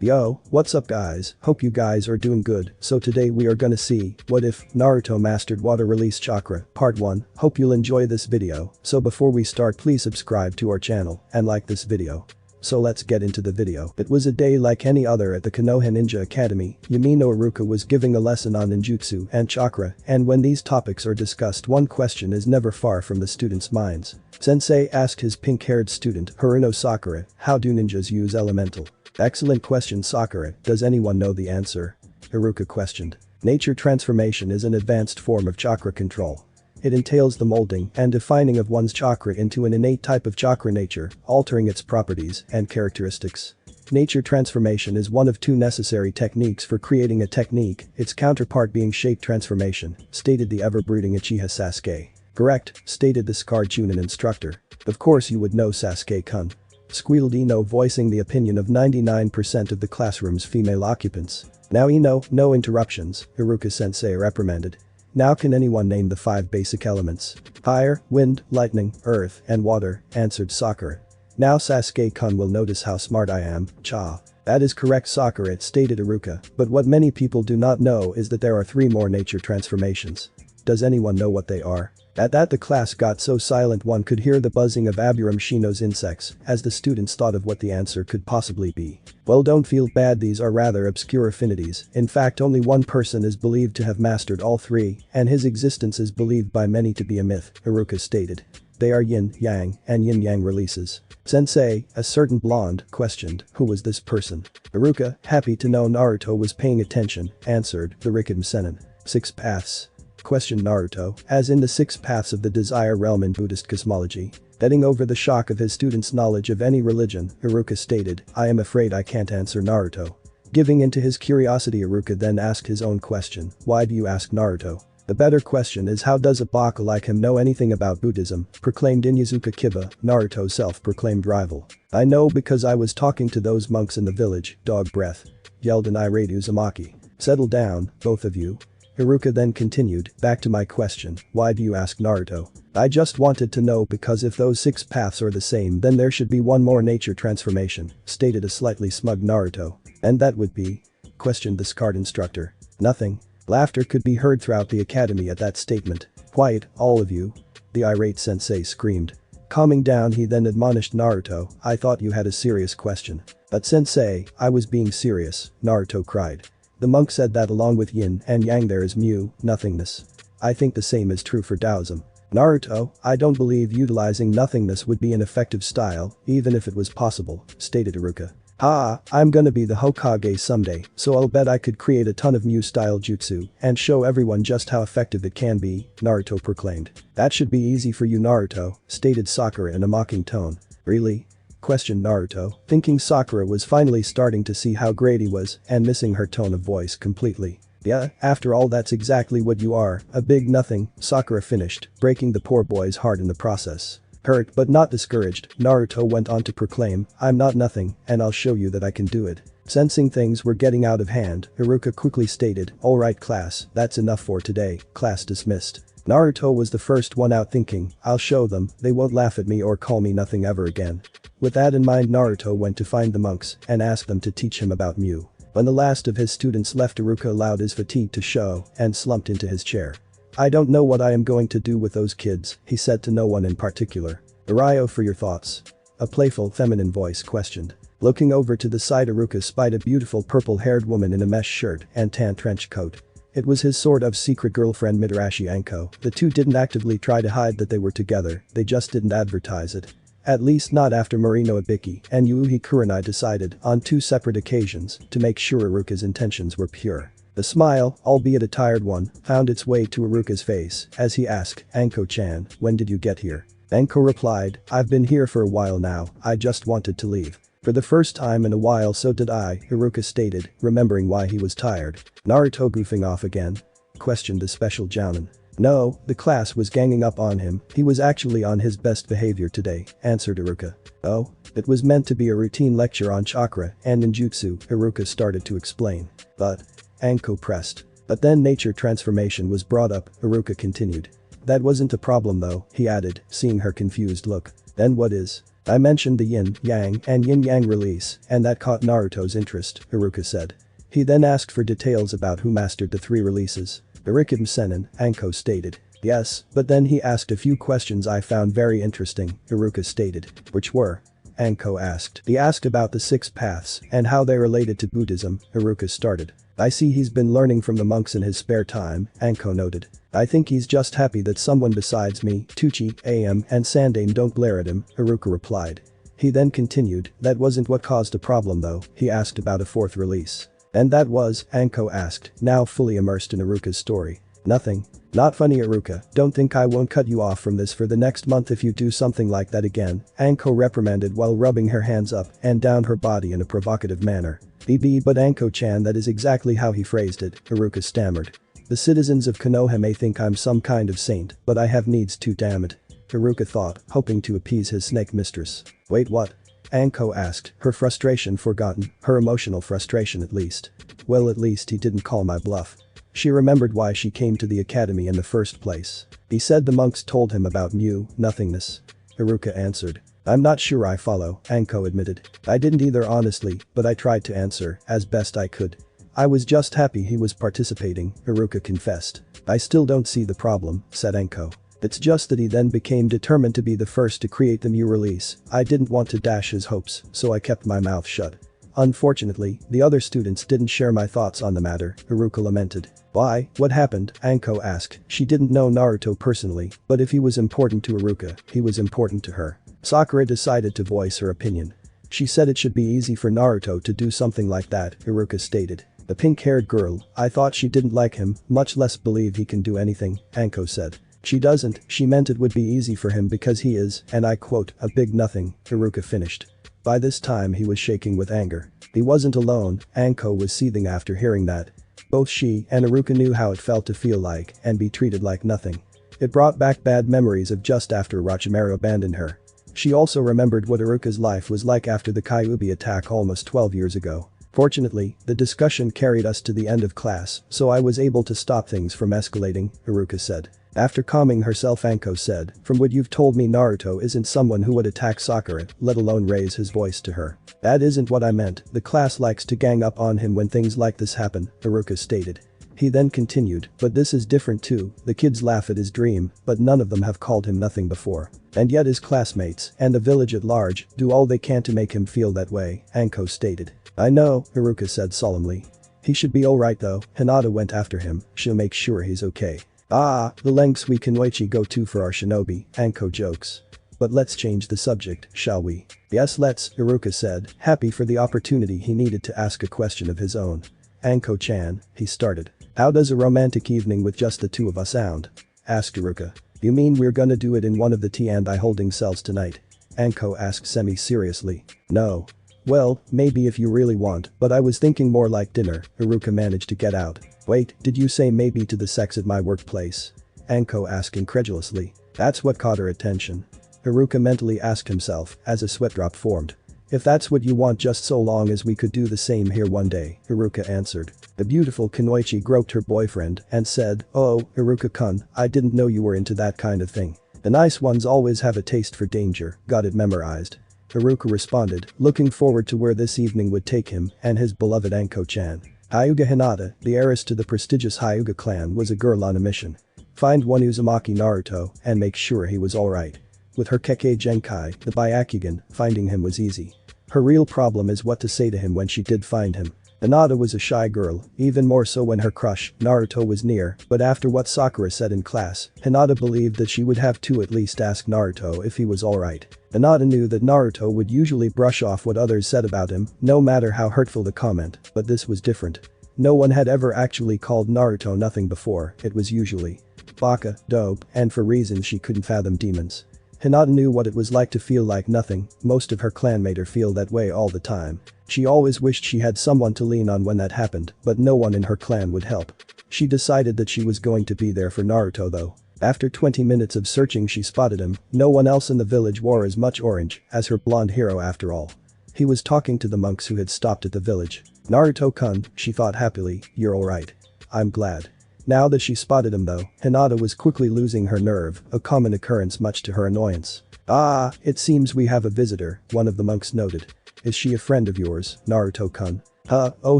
Yo, what's up guys, hope you guys are doing good. So today we are gonna see, what if Naruto mastered water release chakra, part 1, hope you'll enjoy this video. So before we start please subscribe to our channel and like this video. So let's get into the video. It was a day like any other at the Konoha Ninja Academy. Yamino Iruka was giving a lesson on ninjutsu and chakra, and when these topics are discussed one question is never far from the students' minds. Sensei asked his pink-haired student, Haruno Sakura, how do ninjas use elemental? Excellent question Sakura, does anyone know the answer? Iruka questioned. Nature transformation is an advanced form of chakra control. It entails the molding and defining of one's chakra into an innate type of chakra nature, altering its properties and characteristics. Nature transformation is one of two necessary techniques for creating a technique, its counterpart being shape transformation, stated the ever-brooding Uchiha Sasuke. Correct, stated the scarred Chunin instructor. Of course you would know Sasuke-kun. Squealed Ino, voicing the opinion of 99% of the classroom's female occupants. Now Ino, no interruptions, Iruka-sensei reprimanded. Now can anyone name the 5 basic elements? Fire, wind, lightning, earth, and water, answered Sakura. Now Sasuke-kun will notice how smart I am, cha. That is correct Sakura, stated Iruka, but what many people do not know is that there are 3 more nature transformations. Does anyone know what they are? At that the class got so silent one could hear the buzzing of Aburam Shino's insects as the students thought of what the answer could possibly be. Well, don't feel bad, these are rather obscure affinities. In fact only one person is believed to have mastered all 3 and his existence is believed by many to be a myth, Iruka stated. They are yin, yang, and yin-yang releases. Sensei, a certain blonde, questioned, who was this person? Iruka, happy to know Naruto was paying attention, answered, the Rikiden Sennin. 6 paths. Questioned Naruto, as in the 6 paths of the desire realm in Buddhist cosmology. Getting over the shock of his students' knowledge of any religion, Iruka stated, I am afraid I can't answer Naruto. Giving into his curiosity Iruka then asked his own question, why do you ask Naruto? The better question is how does a baka like him know anything about Buddhism, proclaimed Inyazuka Kiba, Naruto's self-proclaimed rival. I know because I was talking to those monks in the village, dog breath. Yelled an irate Uzumaki. Settle down, both of you. Iruka then continued, back to my question, why do you ask Naruto? I just wanted to know because if those 6 paths are the same then there should be one more nature transformation, stated a slightly smug Naruto. And that would be? Questioned the scarred instructor. Nothing. Laughter could be heard throughout the academy at that statement. Quiet, all of you. The irate sensei screamed. Calming down he then admonished Naruto, I thought you had a serious question. But sensei, I was being serious, Naruto cried. The monk said that along with yin and yang there is mu, nothingness. I think the same is true for Taoism. Naruto, I don't believe utilizing nothingness would be an effective style, even if it was possible, stated Iruka. I'm gonna be the Hokage someday, so I'll bet I could create a ton of mu-style jutsu and show everyone just how effective it can be, Naruto proclaimed. That should be easy for you Naruto, stated Sakura in a mocking tone. Really? Questioned Naruto, thinking Sakura was finally starting to see how great he was and missing her tone of voice completely. Yeah, after all that's exactly what you are, a big nothing, Sakura finished, breaking the poor boy's heart in the process. Hurt but not discouraged, Naruto went on to proclaim, I'm not nothing, and I'll show you that I can do it. Sensing things were getting out of hand, Iruka quickly stated, alright class, that's enough for today, class dismissed. Naruto was the first one out thinking, I'll show them, they won't laugh at me or call me nothing ever again. With that in mind Naruto went to find the monks and asked them to teach him about mu. When the last of his students left Iruka allowed his fatigue to show and slumped into his chair. I don't know what I am going to do with those kids, he said to no one in particular. Urayo for your thoughts. A playful feminine voice questioned. Looking over to the side Iruka spied a beautiful purple-haired woman in a mesh shirt and tan trench coat. It was his sort of secret girlfriend Mitarashi Anko. The two didn't actively try to hide that they were together, they just didn't advertise it. At least not after Marino Ibiki and Yuuhi Kurenai decided, on 2 separate occasions, to make sure Iruka's intentions were pure. The smile, albeit a tired one, found its way to Iruka's face as he asked, Anko-chan, when did you get here? Anko replied, I've been here for a while now, I just wanted to leave. For the first time in a while so did I, Iruka stated, remembering why he was tired. Naruto goofing off again? Questioned the special jounin. No, the class was ganging up on him, he was actually on his best behavior today, answered Iruka. Oh? It was meant to be a routine lecture on chakra and ninjutsu, Iruka started to explain. But? Anko pressed. But then nature transformation was brought up, Iruka continued. That wasn't a problem though, he added, seeing her confused look. Then what is? I mentioned the yin-yang and yin-yang release, and that caught Naruto's interest, Iruka said. He then asked for details about who mastered the 3 releases. Irikim Senin, Anko stated. Yes, but then he asked a few questions I found very interesting, Iruka stated. Which were? Anko asked. He asked about the 6 paths and how they related to Buddhism, Iruka started. I see he's been learning from the monks in his spare time, Anko noted. I think he's just happy that someone besides me, Tucci, AM and Sandane don't glare at him, Iruka replied. He then continued, that wasn't what caused a problem though, he asked about a 4th release. And that was, Anko asked, now fully immersed in Iruka's story. Nothing. Not funny Iruka, don't think I won't cut you off from this for the next month if you do something like that again, Anko reprimanded while rubbing her hands up and down her body in a provocative manner. But Anko-chan, that is exactly how he phrased it, Iruka stammered. The citizens of Konoha may think I'm some kind of saint, but I have needs too, damn it. Iruka thought, hoping to appease his snake mistress. Wait, what? Anko asked, her frustration forgotten, her emotional frustration at least. Well, at least he didn't call my bluff. She remembered why she came to the academy in the first place. He said the monks told him about nothingness. Iruka answered. I'm not sure I follow, Anko admitted. I didn't either honestly, but I tried to answer, as best I could. I was just happy he was participating, Iruka confessed. I still don't see the problem, said Anko. It's just that he then became determined to be the first to create the new release. I didn't want to dash his hopes, so I kept my mouth shut. Unfortunately, the other students didn't share my thoughts on the matter, Iruka lamented. Why? What happened? Anko asked. She didn't know Naruto personally, but if he was important to Iruka, he was important to her. Sakura decided to voice her opinion. She said it should be easy for Naruto to do something like that, Iruka stated. The pink-haired girl, I thought she didn't like him, much less believe he can do anything, Anko said. She doesn't, she meant it would be easy for him because he is, and I quote, a big nothing, Iruka finished. By this time he was shaking with anger. He wasn't alone, Anko was seething after hearing that. Both she and Iruka knew how it felt to feel like and be treated like nothing. It brought back bad memories of just after Orochimaru abandoned her. She also remembered what Iruka's life was like after the Kyuubi attack almost 12 years ago. Fortunately, the discussion carried us to the end of class, so I was able to stop things from escalating, Iruka said. After calming herself, Anko said, from what you've told me, Naruto isn't someone who would attack Sakura, let alone raise his voice to her. That isn't what I meant, the class likes to gang up on him when things like this happen, Iruka stated. He then continued, but this is different too, the kids laugh at his dream, but none of them have called him nothing before. And yet his classmates, and the village at large, do all they can to make him feel that way, Anko stated. I know, Iruka said solemnly. He should be alright though, Hinata went after him, she'll make sure he's okay. Ah, the lengths we Kunoichi go to for our shinobi, Anko jokes. But let's change the subject, shall we? Yes, let's, Iruka said, happy for the opportunity he needed to ask a question of his own. Anko-chan, he started. How does a romantic evening with just the 2 of us sound? Asked Iruka. You mean we're gonna do it in one of the T&I holding cells tonight? Anko asked semi-seriously. No. Well, maybe if you really want, but I was thinking more like dinner, Iruka managed to get out. Wait, did you say maybe to the sex at my workplace? Anko asked incredulously. That's what caught her attention. Iruka mentally asked himself as a sweat drop formed. If that's what you want, just so long as we could do the same here one day, Iruka answered. The beautiful Kunoichi groped her boyfriend and said, oh, Iruka-kun, I didn't know you were into that kind of thing. The nice ones always have a taste for danger, got it memorized. Iruka responded, looking forward to where this evening would take him and his beloved Anko-chan. Hyuga Hinata, the heiress to the prestigious Hyuga clan, was a girl on a mission. Find one Uzumaki Naruto and make sure he was alright. With her Kekkei Genkai, the Byakugan, finding him was easy. Her real problem is what to say to him when she did find him. Hinata was a shy girl, even more so when her crush, Naruto, was near, but after what Sakura said in class, Hinata believed that she would have to at least ask Naruto if he was alright. Hinata knew that Naruto would usually brush off what others said about him, no matter how hurtful the comment, but this was different. No one had ever actually called Naruto nothing before, it was usually baka, dope, and for reasons she couldn't fathom, demons. Hinata knew what it was like to feel like nothing, most of her clan made her feel that way all the time. She always wished she had someone to lean on when that happened, but no one in her clan would help. She decided that she was going to be there for Naruto though. After 20 minutes of searching she spotted him, no one else in the village wore as much orange as her blonde hero after all. He was talking to the monks who had stopped at the village. Naruto-kun, she thought happily, you're alright. I'm glad. Now that she spotted him though, Hinata was quickly losing her nerve, a common occurrence much to her annoyance. Ah, it seems we have a visitor, one of the monks noted. Is she a friend of yours, Naruto-kun? Huh, oh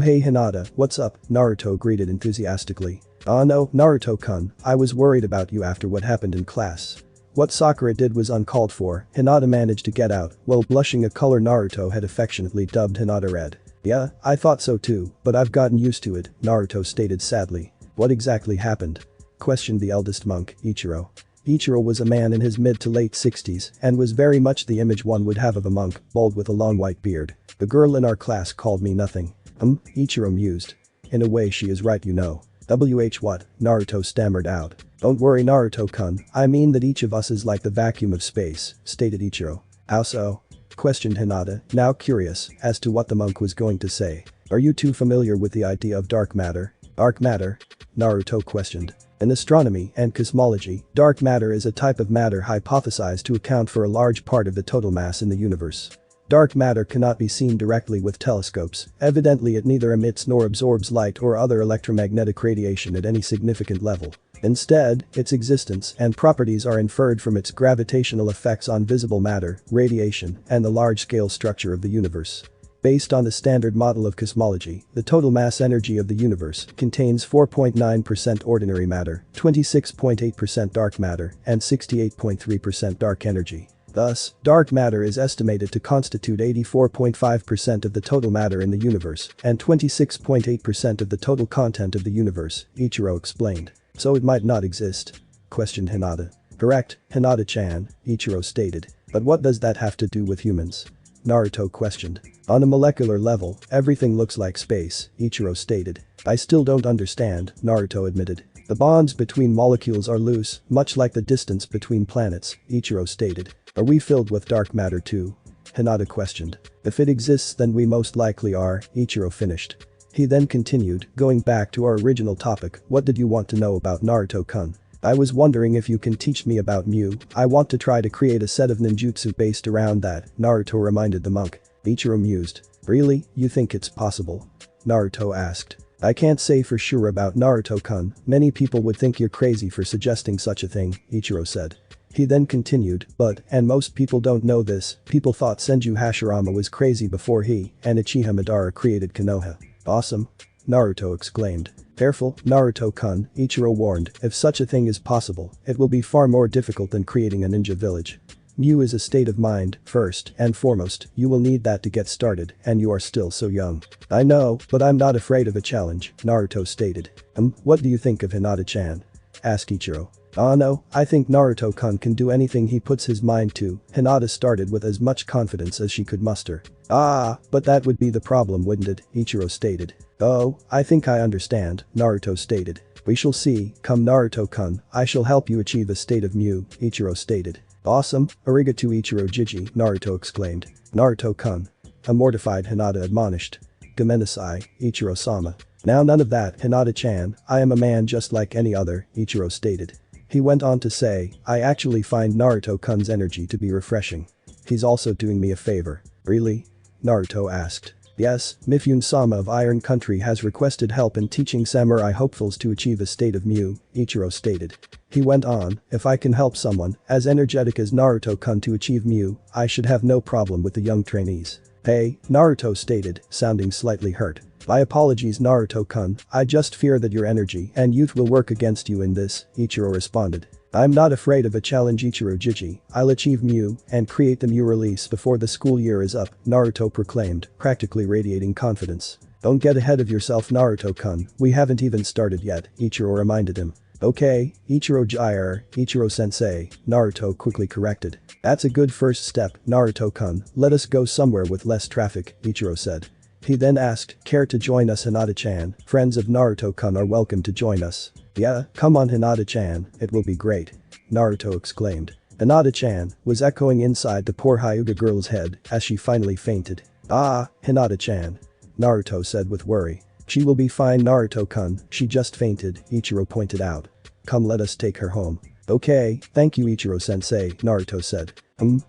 hey Hinata, what's up, Naruto greeted enthusiastically. Ah no, Naruto-kun, I was worried about you after what happened in class. What Sakura did was uncalled for, Hinata managed to get out, while blushing a color Naruto had affectionately dubbed Hinata red. Yeah, I thought so too, but I've gotten used to it, Naruto stated sadly. What exactly happened? Questioned the eldest monk, Ichiro. Ichiro was a man in his mid to late 60s and was very much the image one would have of a monk, bald with a long white beard. The girl in our class called me nothing. Ichiro mused. In a way she is right, you know. What? Naruto stammered out. Don't worry Naruto-kun, I mean that each of us is like the vacuum of space, stated Ichiro. How so? Questioned Hinata, now curious as to what the monk was going to say. Are you too familiar with the idea of dark matter? Dark matter? Naruto questioned. In astronomy and cosmology, dark matter is a type of matter hypothesized to account for a large part of the total mass in the universe. Dark matter cannot be seen directly with telescopes, evidently it neither emits nor absorbs light or other electromagnetic radiation at any significant level. Instead, its existence and properties are inferred from its gravitational effects on visible matter, radiation, and the large-scale structure of the universe. Based on the standard model of cosmology, the total mass energy of the universe contains 4.9% ordinary matter, 26.8% dark matter, and 68.3% dark energy. Thus, dark matter is estimated to constitute 84.5% of the total matter in the universe and 26.8% of the total content of the universe, Ichiro explained. So it might not exist? Questioned Hinata. Correct, Hinata-chan, Ichiro stated. But what does that have to do with humans? Naruto questioned. On a molecular level, everything looks like space, Ichiro stated. I still don't understand, Naruto admitted. The bonds between molecules are loose, much like the distance between planets, Ichiro stated. Are we filled with dark matter too? Hinata questioned. If it exists then we most likely are, Ichiro finished. He then continued, going back to our original topic, what did you want to know about Naruto-kun? I was wondering if you can teach me about Mew, I want to try to create a set of ninjutsu based around that, Naruto reminded the monk. Ichiro mused. Really, you think it's possible? Naruto asked. I can't say for sure about Naruto-kun, many people would think you're crazy for suggesting such a thing, Ichiro said. He then continued, and most people don't know this, people thought Senju Hashirama was crazy before he and Uchiha Madara created Konoha. Awesome? Naruto exclaimed. Careful, Naruto-kun, Ichiro warned, if such a thing is possible, it will be far more difficult than creating a ninja village. Mew is a state of mind, first and foremost, you will need that to get started, and you are still so young. I know, but I'm not afraid of a challenge, Naruto stated. What do you think of Hinata-chan? Asked Ichiro. Ah no, I think Naruto-kun can do anything he puts his mind to, Hinata started with as much confidence as she could muster. Ah, but that would be the problem wouldn't it, Ichiro stated. Oh, I think I understand, Naruto stated. We shall see, come Naruto-kun, I shall help you achieve a state of Mew, Ichiro stated. Awesome, arigato Ichiro Jiji, Naruto exclaimed. Naruto-kun. A mortified Hinata admonished. Gomenasai, Ichiro-sama. Now none of that, Hinata-chan, I am a man just like any other, Ichiro stated. He went on to say, I actually find Naruto-kun's energy to be refreshing. He's also doing me a favor. Really? Naruto asked. Yes, Mifune-sama of Iron Country has requested help in teaching samurai hopefuls to achieve a state of Mew, Ichiro stated. He went on, if I can help someone as energetic as Naruto-kun to achieve Mew, I should have no problem with the young trainees. Hey, Naruto stated, sounding slightly hurt. My apologies Naruto-kun, I just fear that your energy and youth will work against you in this, Ichiro responded. I'm not afraid of a challenge Ichiro Jiji, I'll achieve Mew and create the Mew release before the school year is up, Naruto proclaimed, practically radiating confidence. Don't get ahead of yourself Naruto-kun, we haven't even started yet, Ichiro reminded him. Okay, Ichiro-sensei, Naruto quickly corrected. That's a good first step, Naruto-kun, let us go somewhere with less traffic, Ichiro said. He then asked, care to join us Hinata-chan, friends of Naruto-kun are welcome to join us. Yeah, come on Hinata-chan, it will be great. Naruto exclaimed. Hinata-chan was echoing inside the poor Hyuga girl's head as she finally fainted. Ah, Hinata-chan. Naruto said with worry. She will be fine Naruto-kun, she just fainted, Ichiro pointed out. Come let us take her home. Okay, thank you Ichiro-sensei, Naruto said.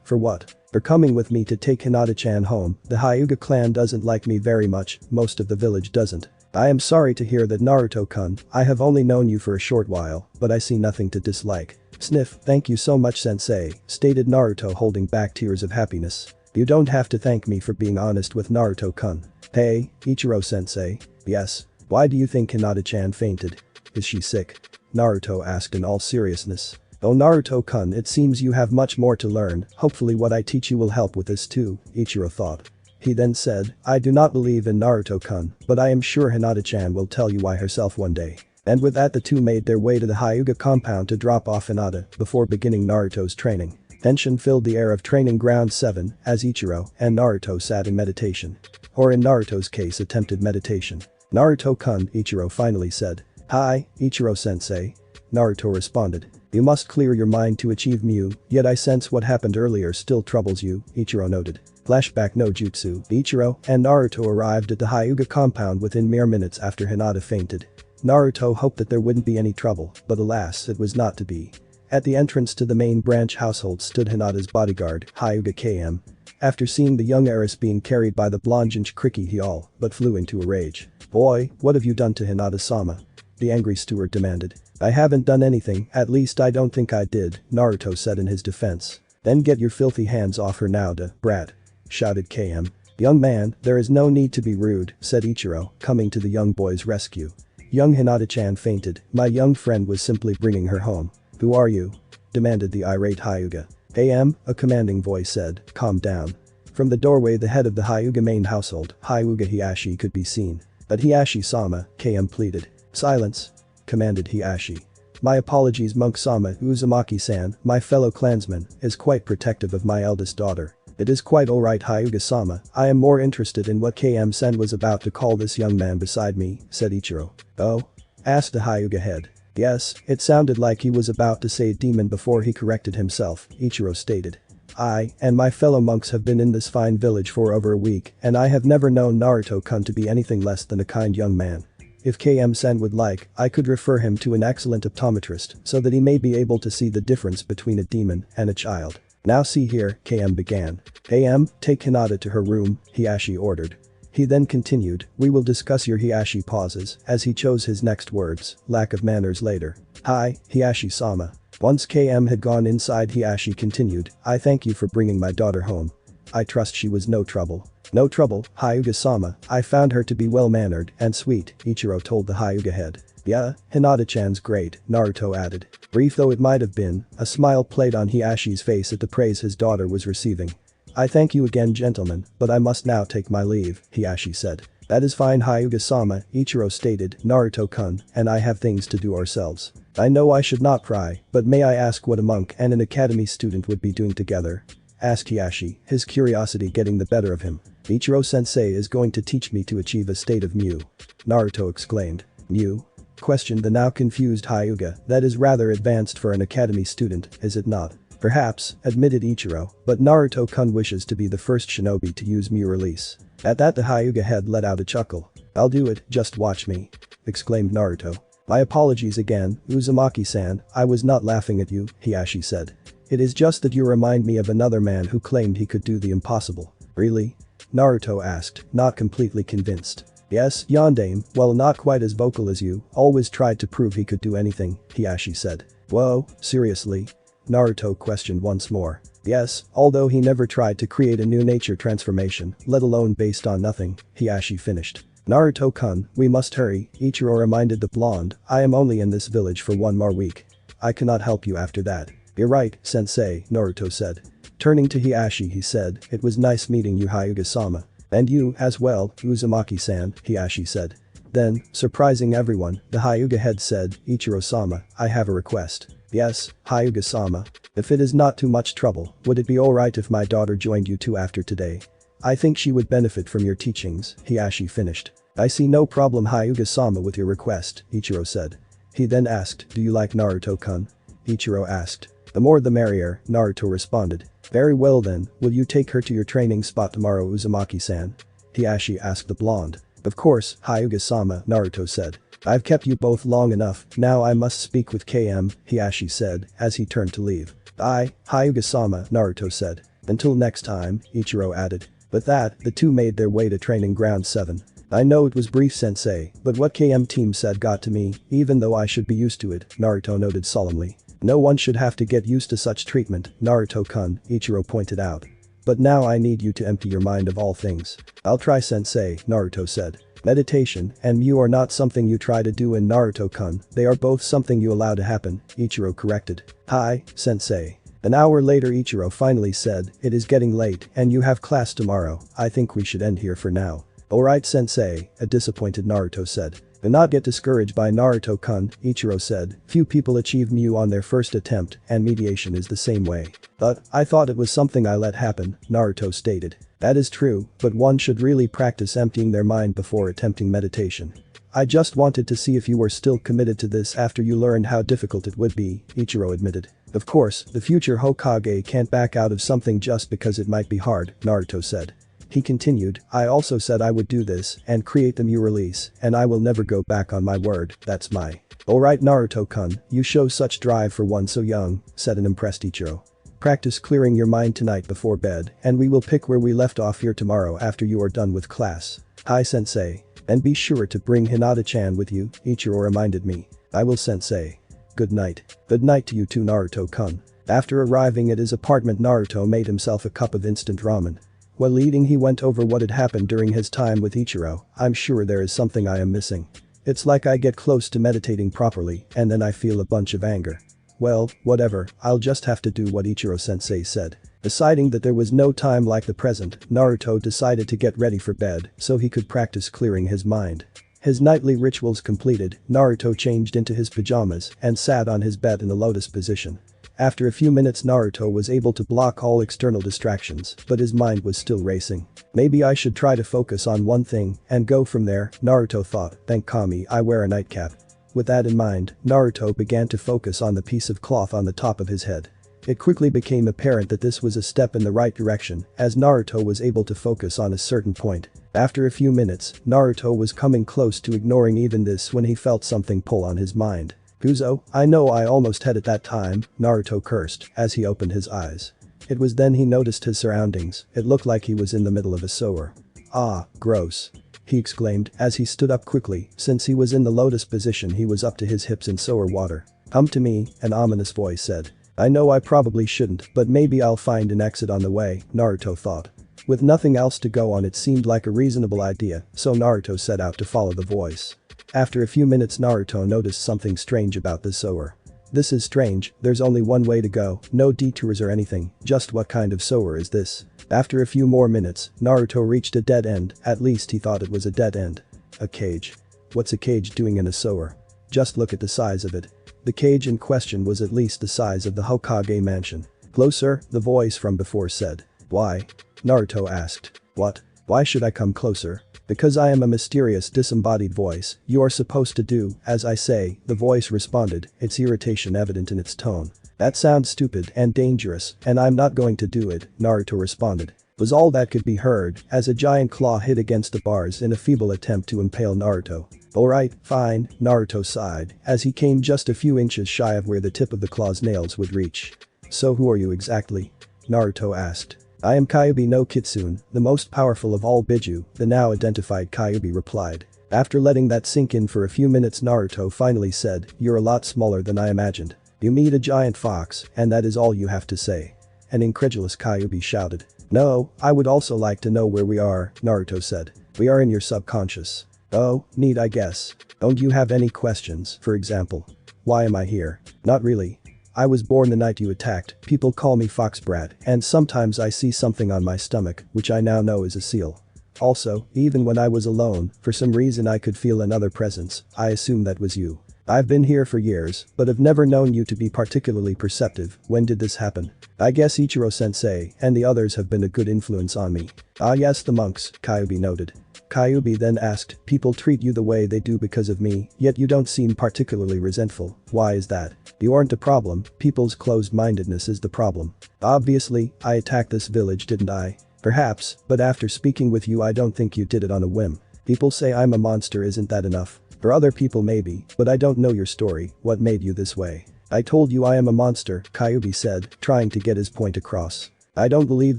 For what? For coming with me to take Hinata-chan home, the Hyuga clan doesn't like me very much, most of the village doesn't. I am sorry to hear that Naruto-kun, I have only known you for a short while, but I see nothing to dislike. Sniff, thank you so much sensei, stated Naruto holding back tears of happiness. You don't have to thank me for being honest with Naruto-kun. Hey, Ichiro-sensei. Yes. Why do you think Hinata-chan fainted? Is she sick? Naruto asked in all seriousness. Oh Naruto-kun, it seems you have much more to learn, hopefully what I teach you will help with this too, Ichiro thought. He then said, I do not believe in Naruto-kun, but I am sure Hinata-chan will tell you why herself one day. And with that the two made their way to the Hyuga compound to drop off Hinata before beginning Naruto's training. Tension filled the air of training ground 7 as Ichiro and Naruto sat in meditation. Or in Naruto's case attempted meditation. Naruto-kun, Ichiro finally said. Hi, Ichiro-sensei. Naruto responded. You must clear your mind to achieve Mu, yet I sense what happened earlier still troubles you, Ichiro noted. Flashback no jutsu. Ichiro and Naruto arrived at the Hyuga compound within mere minutes after Hinata fainted. Naruto hoped that there wouldn't be any trouble, but alas, it was not to be. At the entrance to the main branch household stood Hinata's bodyguard, Hyuga KM. After seeing the young heiress being carried by the blonde Kriki he all but flew into a rage. Boy, what have you done to Hinata-sama? The angry steward demanded. I haven't done anything, at least I don't think I did, Naruto said in his defense. Then get your filthy hands off her now brat, shouted KM. Young man, there is no need to be rude, said Ichiro, coming to the young boy's rescue. Young Hinata-chan fainted, my young friend was simply bringing her home. Who are you? Demanded the irate Hyuga. AM, a commanding voice said, calm down. From the doorway the head of the Hyuga main household, Hyuga Hiashi could be seen. But Hiashi-sama, KM pleaded. Silence, commanded Hiashi. My apologies Monk-sama, Uzumaki-san, my fellow clansman, is quite protective of my eldest daughter. It is quite alright Hyuga-sama, I am more interested in what KM-sen was about to call this young man beside me, said Ichiro. Oh? Asked the Hyuga head. Yes, it sounded like he was about to say demon before he corrected himself, Ichiro stated. I and my fellow monks have been in this fine village for over a week and I have never known Naruto-kun to be anything less than a kind young man. If KM-sen would like, I could refer him to an excellent optometrist so that he may be able to see the difference between a demon and a child. Now see here, KM began. AM, take Hinata to her room, Hiashi ordered. He then continued, we will discuss your Hiashi pauses, as he chose his next words, lack of manners later. Hi, Hiashi-sama. Once KM had gone inside Hiashi continued, I thank you for bringing my daughter home. I trust she was no trouble. No trouble, Hyuga-sama, I found her to be well-mannered and sweet, Ichiro told the Hyuga head. Yeah, Hinata-chan's great, Naruto added. Brief though it might have been, a smile played on Hiashi's face at the praise his daughter was receiving. I thank you again gentlemen, but I must now take my leave, Hiashi said. That is fine Hyuga-sama, Ichiro stated, Naruto-kun, and I have things to do ourselves. I know I should not pry, but may I ask what a monk and an academy student would be doing together? Asked Hiashi, his curiosity getting the better of him. Ichiro-sensei is going to teach me to achieve a state of Mu. Naruto exclaimed. Mu? Questioned the now confused Hyuga, that is rather advanced for an academy student, is it not? Perhaps, admitted Ichiro, but Naruto-kun wishes to be the first shinobi to use Mu release. At that the Hyuga head let out a chuckle. I'll do it, just watch me. Exclaimed Naruto. My apologies again, Uzumaki-san, I was not laughing at you, Hiashi said. It is just that you remind me of another man who claimed he could do the impossible. Really? Naruto asked, not completely convinced. Yes, Yondaime, while not quite as vocal as you, always tried to prove he could do anything, Hiashi said. Whoa, seriously? Naruto questioned once more. Yes, although he never tried to create a new nature transformation, let alone based on nothing, Hiashi finished. Naruto-kun, we must hurry, Ichiro reminded the blonde, I am only in this village for one more week. I cannot help you after that. You're right, sensei, Naruto said. Turning to Hiashi he said, it was nice meeting you Hyuga-sama. And you, as well, Uzumaki-san, Hiashi said. Then, surprising everyone, the Hyuga head said, Ichiro-sama, I have a request. Yes, Hyuga-sama. If it is not too much trouble, would it be alright if my daughter joined you too after today? I think she would benefit from your teachings, Hiashi finished. I see no problem Hyuga-sama with your request, Ichiro said. He then asked, do you like Naruto-kun? Ichiro asked. The more the merrier, Naruto responded. Very well then, will you take her to your training spot tomorrow Uzumaki-san? Hiashi asked the blonde. Of course, Hyuga-sama, Naruto said. I've kept you both long enough, now I must speak with KM, Hiashi said, as he turned to leave. Aye, Hyuga-sama, Naruto said. Until next time, Ichiro added. With that, the two made their way to training ground 7. I know it was brief sensei, but what KM team said got to me, even though I should be used to it, Naruto noted solemnly. No one should have to get used to such treatment, Naruto-kun, Ichiro pointed out. But now I need you to empty your mind of all things. I'll try sensei, Naruto said. Meditation and you are not something you try to do in Naruto-kun, they are both something you allow to happen, Ichiro corrected. Hi, sensei. An hour later Ichiro finally said, it is getting late and you have class tomorrow, I think we should end here for now. Alright sensei, a disappointed Naruto said. Do not get discouraged by Naruto-kun, Ichiro said, few people achieve Mu on their first attempt and mediation is the same way. But, I thought it was something I let happen, Naruto stated. That is true, but one should really practice emptying their mind before attempting meditation. I just wanted to see if you were still committed to this after you learned how difficult it would be, Ichiro admitted. Of course, the future Hokage can't back out of something just because it might be hard, Naruto said. He continued, I also said I would do this and create the Mu release and I will never go back on my word, that's my. Alright Naruto-kun, you show such drive for one so young, said an impressed Ichiro. Practice clearing your mind tonight before bed and we will pick where we left off here tomorrow after you are done with class. Hi sensei. And be sure to bring Hinata-chan with you, Ichiro reminded me. I will sensei. Good night. Good night to you too Naruto-kun. After arriving at his apartment Naruto made himself a cup of instant ramen. While eating he went over what had happened during his time with Ichiro. I'm sure there is something I am missing. It's like I get close to meditating properly and then I feel a bunch of anger. Well, whatever, I'll just have to do what Ichiro-sensei said. Deciding that there was no time like the present, Naruto decided to get ready for bed so he could practice clearing his mind. His nightly rituals completed, Naruto changed into his pajamas and sat on his bed in the lotus position. After a few minutes Naruto was able to block all external distractions, but his mind was still racing. Maybe I should try to focus on one thing and go from there, Naruto thought, thank Kami I wear a nightcap. With that in mind, Naruto began to focus on the piece of cloth on the top of his head. It quickly became apparent that this was a step in the right direction as Naruto was able to focus on a certain point. After a few minutes, Naruto was coming close to ignoring even this when he felt something pull on his mind. Guzo, I know I almost had it that time, Naruto cursed as he opened his eyes. It was then he noticed his surroundings, it looked like he was in the middle of a sewer. Ah, gross. He exclaimed as he stood up quickly, since he was in the lotus position he was up to his hips in sewer water. Come to me, an ominous voice said. I know I probably shouldn't but maybe I'll find an exit on the way, Naruto thought. With nothing else to go on it seemed like a reasonable idea, so Naruto set out to follow the voice. After a few minutes Naruto noticed something strange about the sewer. This is strange, there's only one way to go, no detours or anything, just what kind of sewer is this? After a few more minutes, Naruto reached a dead end, at least he thought it was a dead end. A cage. What's a cage doing in a sewer? Just look at the size of it. The cage in question was at least the size of the Hokage mansion. Closer, the voice from before said. Why? Naruto asked. What? Why should I come closer? Because I am a mysterious disembodied voice, you are supposed to do as I say, the voice responded, its irritation evident in its tone. That sounds stupid and dangerous and I'm not going to do it, Naruto responded. Was all that could be heard as a giant claw hit against the bars in a feeble attempt to impale Naruto. Alright, fine, Naruto sighed as he came just a few inches shy of where the tip of the claw's nails would reach. So who are you exactly? Naruto asked. I am Kyuubi no Kitsune, the most powerful of all Biju, the now identified Kyuubi replied. After letting that sink in for a few minutes Naruto finally said, you're a lot smaller than I imagined. You meet a giant fox, and that is all you have to say. An incredulous Kyuubi shouted. No, I would also like to know where we are, Naruto said. We are in your subconscious. Oh, neat I guess. Don't you have any questions, for example? Why am I here? Not really. I was born the night you attacked, people call me Fox Brat, and sometimes I see something on my stomach, which I now know is a seal. Also, even when I was alone, for some reason I could feel another presence, I assume that was you. I've been here for years, but have never known you to be particularly perceptive. When did this happen? I guess Ichiro-sensei and the others have been a good influence on me. Ah yes the monks, Kyuubi noted. Kyuubi then asked, people treat you the way they do because of me, yet you don't seem particularly resentful, why is that? You aren't the problem, people's closed-mindedness is the problem. Obviously, I attacked this village didn't I? Perhaps, but after speaking with you I don't think you did it on a whim. People say I'm a monster isn't that enough? For other people maybe, but I don't know your story, what made you this way? I told you I am a monster, Kyuubi said, trying to get his point across. I don't believe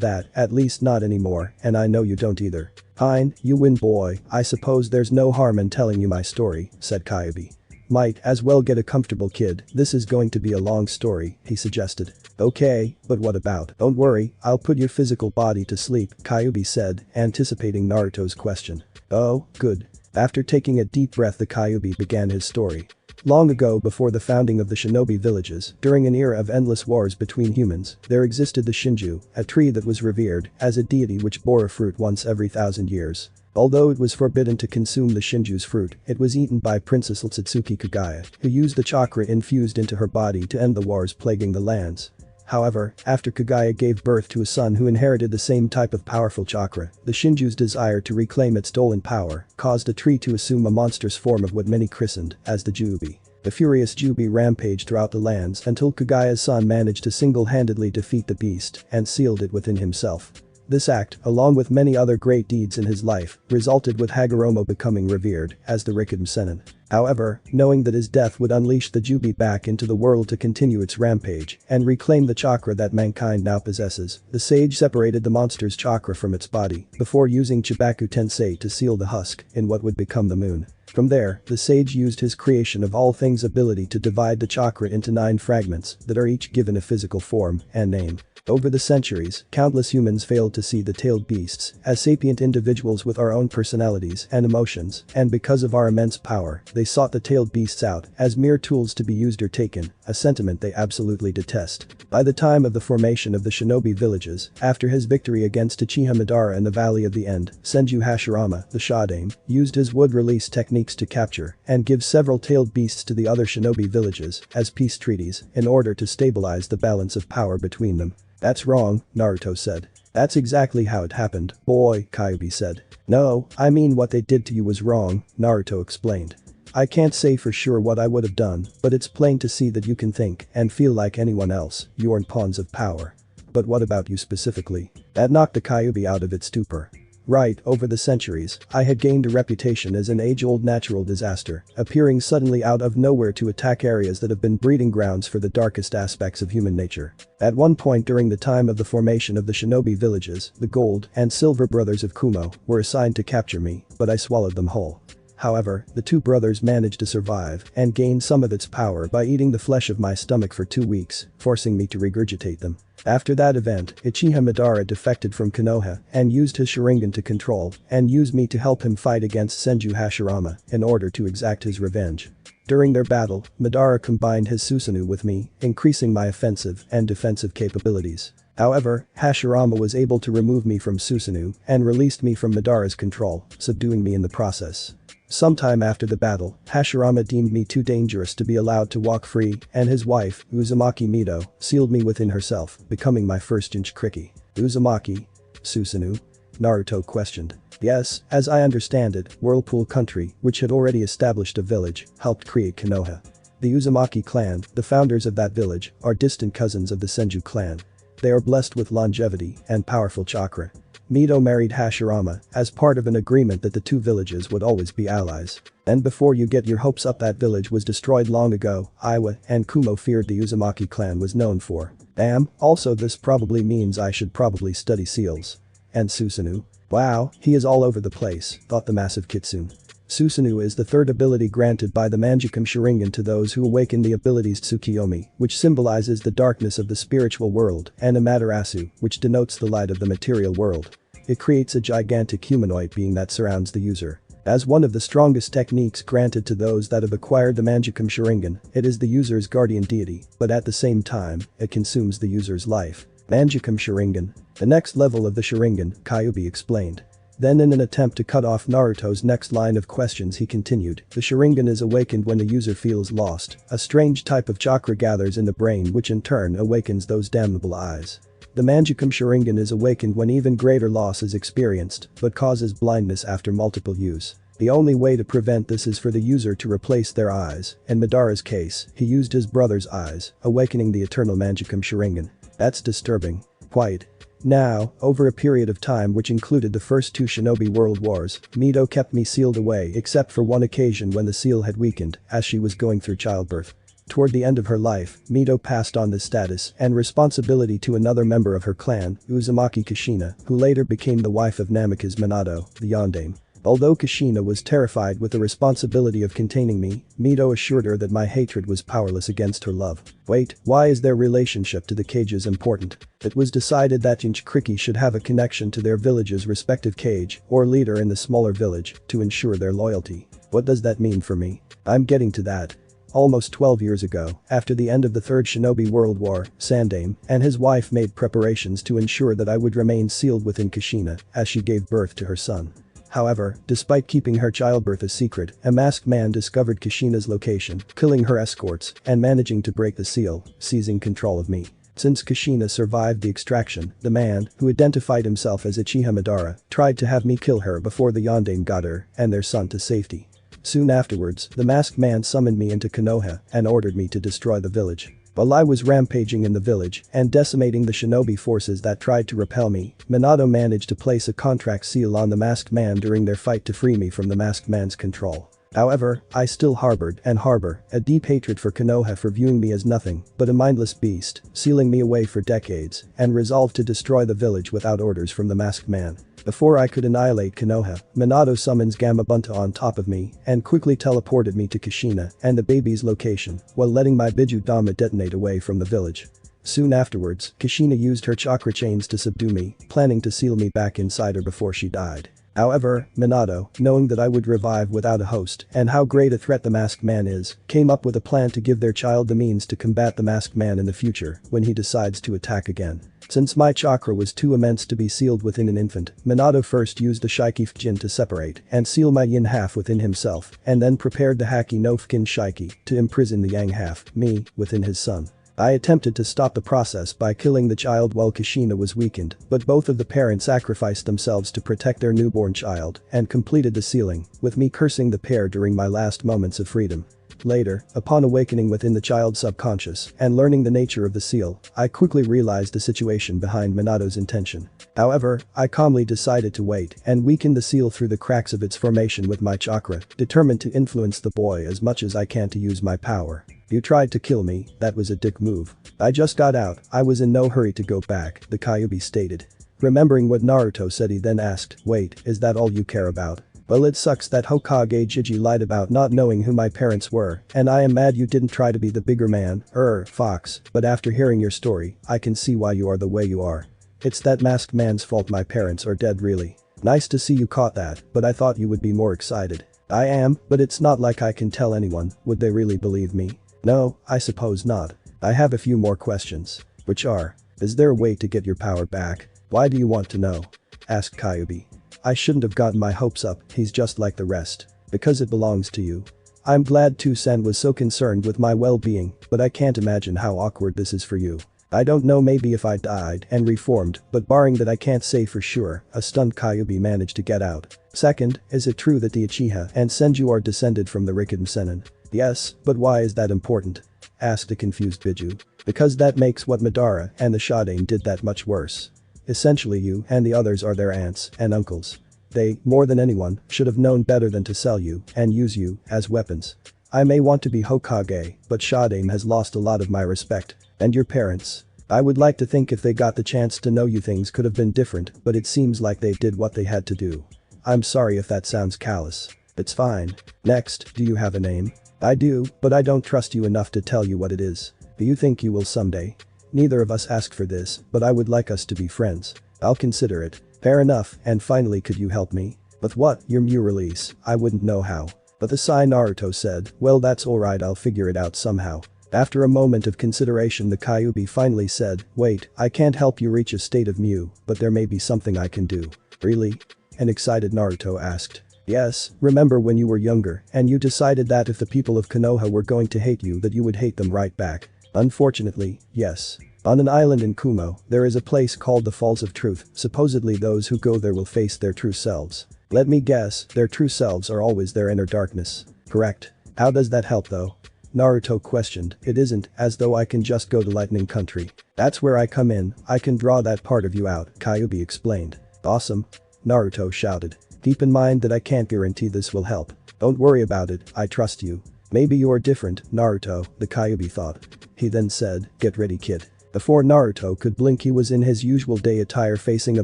that, at least not anymore, and I know you don't either. Fine, you win boy, I suppose there's no harm in telling you my story, said Kyuubi. Might as well get a comfortable kid, this is going to be a long story, he suggested. Okay, but what about? Don't worry, I'll put your physical body to sleep, Kyuubi said, anticipating Naruto's question. Oh, good. After taking a deep breath, the Kyuubi began his story. Long ago, before the founding of the shinobi villages, during an era of endless wars between humans, there existed the Shinju, a tree that was revered as a deity which bore a fruit once every 1,000 years. Although it was forbidden to consume the Shinju's fruit, it was eaten by Princess Ltsutsuki Kagaya, who used the chakra infused into her body to end the wars plaguing the lands. However, after Kagaya gave birth to a son who inherited the same type of powerful chakra, the Shinju's desire to reclaim its stolen power caused a tree to assume a monstrous form of what many christened as the Jubi. The furious Jubi rampaged throughout the lands until Kagaya's son managed to single-handedly defeat the beast and sealed it within himself. This act, along with many other great deeds in his life, resulted with Hagoromo becoming revered as the Rikiden Sennin. However, knowing that his death would unleash the Jubi back into the world to continue its rampage and reclaim the chakra that mankind now possesses, the sage separated the monster's chakra from its body before using Chibaku Tensei to seal the husk in what would become the moon. From there, the sage used his creation of all things ability to divide the chakra into 9 fragments that are each given a physical form and name. Over the centuries, countless humans failed to see the tailed beasts as sapient individuals with our own personalities and emotions, and because of our immense power, they sought the tailed beasts out as mere tools to be used or taken, a sentiment they absolutely detest. By the time of the formation of the shinobi villages, after his victory against Uchiha Madara in the Valley of the End, Senju Hashirama, the Shodaime, used his wood-release techniques to capture and give several tailed beasts to the other shinobi villages as peace treaties in order to stabilize the balance of power between them. That's wrong, Naruto said. That's exactly how it happened, boy, Kyuubi said. No, I mean what they did to you was wrong, Naruto explained. I can't say for sure what I would have done, but it's plain to see that you can think and feel like anyone else, you're pawns of power. But what about you specifically? That knocked the Kyuubi out of its stupor. Right, over the centuries, I had gained a reputation as an age-old natural disaster, appearing suddenly out of nowhere to attack areas that have been breeding grounds for the darkest aspects of human nature. At one point during the time of the formation of the shinobi villages, the Gold and Silver brothers of Kumo were assigned to capture me, but I swallowed them whole. However, the 2 brothers managed to survive and gain some of its power by eating the flesh of my stomach for 2 weeks, forcing me to regurgitate them. After that event, Uchiha Madara defected from Konoha and used his Sharingan to control and use me to help him fight against Senju Hashirama in order to exact his revenge. During their battle, Madara combined his Susanoo with me, increasing my offensive and defensive capabilities. However, Hashirama was able to remove me from Susanoo and released me from Madara's control, subduing me in the process. Sometime after the battle, Hashirama deemed me too dangerous to be allowed to walk free, and his wife, Uzumaki Mido, sealed me within herself, becoming my first Jinchuriki. Uzumaki? Susanoo? Naruto questioned. Yes, as I understand it, Whirlpool Country, which had already established a village, helped create Konoha. The Uzumaki clan, the founders of that village, are distant cousins of the Senju clan. They are blessed with longevity and powerful chakra. Mido married Hashirama as part of an agreement that the 2 villages would always be allies. And before you get your hopes up, that village was destroyed long ago, Iwa and Kumo feared the Uzumaki clan was known for. Damn, also this probably means I should probably study seals. And Susanoo? Wow, he is all over the place, thought the massive Kitsune. Susanoo is the 3rd ability granted by the Manjukam Sharingan to those who awaken the abilities Tsukiyomi, which symbolizes the darkness of the spiritual world, and Amaterasu, which denotes the light of the material world. It creates a gigantic humanoid being that surrounds the user. As one of the strongest techniques granted to those that have acquired the Manjukam Sharingan, it is the user's guardian deity, but at the same time, it consumes the user's life. Manjukam Sharingan. The next level of the Sharingan, Kyuubi explained. Then in an attempt to cut off Naruto's next line of questions he continued, the Sharingan is awakened when the user feels lost. A strange type of chakra gathers in the brain which in turn awakens those damnable eyes. The Manjukam Sharingan is awakened when even greater loss is experienced, but causes blindness after multiple use. The only way to prevent this is for the user to replace their eyes. In Madara's case, he used his brother's eyes, awakening the eternal Manjukam Sharingan. That's disturbing. Quite. Now, over a period of time which included the first 2 shinobi world wars, Mido kept me sealed away except for one occasion when the seal had weakened as she was going through childbirth. Toward the end of her life, Mido passed on this status and responsibility to another member of her clan, Uzumaki Kushina, who later became the wife of Namikaze Minato, the Yondaime. Although Kushina was terrified with the responsibility of containing me, Mito assured her that my hatred was powerless against her love. Wait, why is their relationship to the cages important? It was decided that Jinchuriki should have a connection to their village's respective cage or leader in the smaller village to ensure their loyalty. What does that mean for me? I'm getting to that. Almost 12 years ago, after the end of the Third Shinobi World War, Sandaime and his wife made preparations to ensure that I would remain sealed within Kushina as she gave birth to her son. However, despite keeping her childbirth a secret, a masked man discovered Kushina's location, killing her escorts and managing to break the seal, seizing control of me. Since Kushina survived the extraction, the man, who identified himself as Uchiha Madara, tried to have me kill her before the Yondaime got her and their son to safety. Soon afterwards, the masked man summoned me into Konoha and ordered me to destroy the village. While I was rampaging in the village and decimating the shinobi forces that tried to repel me, Minato managed to place a contract seal on the masked man during their fight to free me from the masked man's control. However, I still harbor a deep hatred for Konoha for viewing me as nothing but a mindless beast, sealing me away for decades, and resolved to destroy the village without orders from the masked man. Before I could annihilate Konoha, Minato summons Gamabunta on top of me and quickly teleported me to Kushina and the baby's location while letting my Biju Dama detonate away from the village. Soon afterwards, Kushina used her chakra chains to subdue me, planning to seal me back inside her before she died. However, Minato, knowing that I would revive without a host and how great a threat the masked man is, came up with a plan to give their child the means to combat the masked man in the future when he decides to attack again. Since my chakra was too immense to be sealed within an infant, Minato first used the Shiki Fujin to separate and seal my yin half within himself and then prepared the Haki no Fukin Shiki to imprison the yang half, me, within his son. I attempted to stop the process by killing the child while Kushina was weakened, but both of the parents sacrificed themselves to protect their newborn child and completed the sealing, with me cursing the pair during my last moments of freedom. Later, upon awakening within the child's subconscious and learning the nature of the seal, I quickly realized the situation behind Minato's intention. However, I calmly decided to wait and weaken the seal through the cracks of its formation with my chakra, determined to influence the boy as much as I can to use my power. You tried to kill me, that was a dick move. I just got out, I was in no hurry to go back, the Kyuubi stated. Remembering what Naruto said, he then asked, wait, is that all you care about? Well, it sucks that Hokage Jiji lied about not knowing who my parents were, and I am mad you didn't try to be the bigger man, Fox, but after hearing your story, I can see why you are the way you are. It's that masked man's fault my parents are dead really. Nice to see you caught that, but I thought you would be more excited. I am, but it's not like I can tell anyone, would they really believe me? No, I suppose not. I have a few more questions. Which are, is there a way to get your power back? Why do you want to know? Asked Kyuubi. I shouldn't have gotten my hopes up, he's just like the rest. Because it belongs to you. I'm glad Toussaint was so concerned with my well-being, but I can't imagine how awkward this is for you. I don't know, maybe if I died and reformed, but barring that I can't say for sure, a stunned Kyuubi managed to get out. Second, is it true that the Uchiha and Senju are descended from the Rikiden Sennin? Yes, but why is that important? Asked a confused Biju. Because that makes what Madara and the Shindaime did that much worse. Essentially you and the others are their aunts and uncles. They, more than anyone, should have known better than to sell you and use you as weapons. I may want to be Hokage, but Shindaime has lost a lot of my respect. And your parents? I would like to think if they got the chance to know you things could have been different, but it seems like they did what they had to do. I'm sorry if that sounds callous. It's fine. Next, do you have a name? I do, but I don't trust you enough to tell you what it is. Do you think you will someday? Neither of us asked for this, but I would like us to be friends. I'll consider it. Fair enough, and finally, could you help me? With what? Your Mew release? I wouldn't know how. But the Sai Naruto said, well, that's alright, I'll figure it out somehow. After a moment of consideration, the Kyuubi finally said, wait, I can't help you reach a state of Mew, but there may be something I can do. Really? An excited Naruto asked. Yes, remember when you were younger and you decided that if the people of Konoha were going to hate you that you would hate them right back. Unfortunately, yes. On an island in Kumo, there is a place called the Falls of Truth. Supposedly those who go there will face their true selves. Let me guess, their true selves are always their inner darkness. Correct. How does that help though? Naruto questioned. It isn't as though I can just go to Lightning Country. That's where I come in, I can draw that part of you out, Kyuubi explained. Awesome. Naruto shouted. Keep in mind that I can't guarantee this will help. Don't worry about it, I trust you. Maybe you're different, Naruto, the Kyuubi thought. He then said, get ready kid. Before Naruto could blink, he was in his usual day attire facing a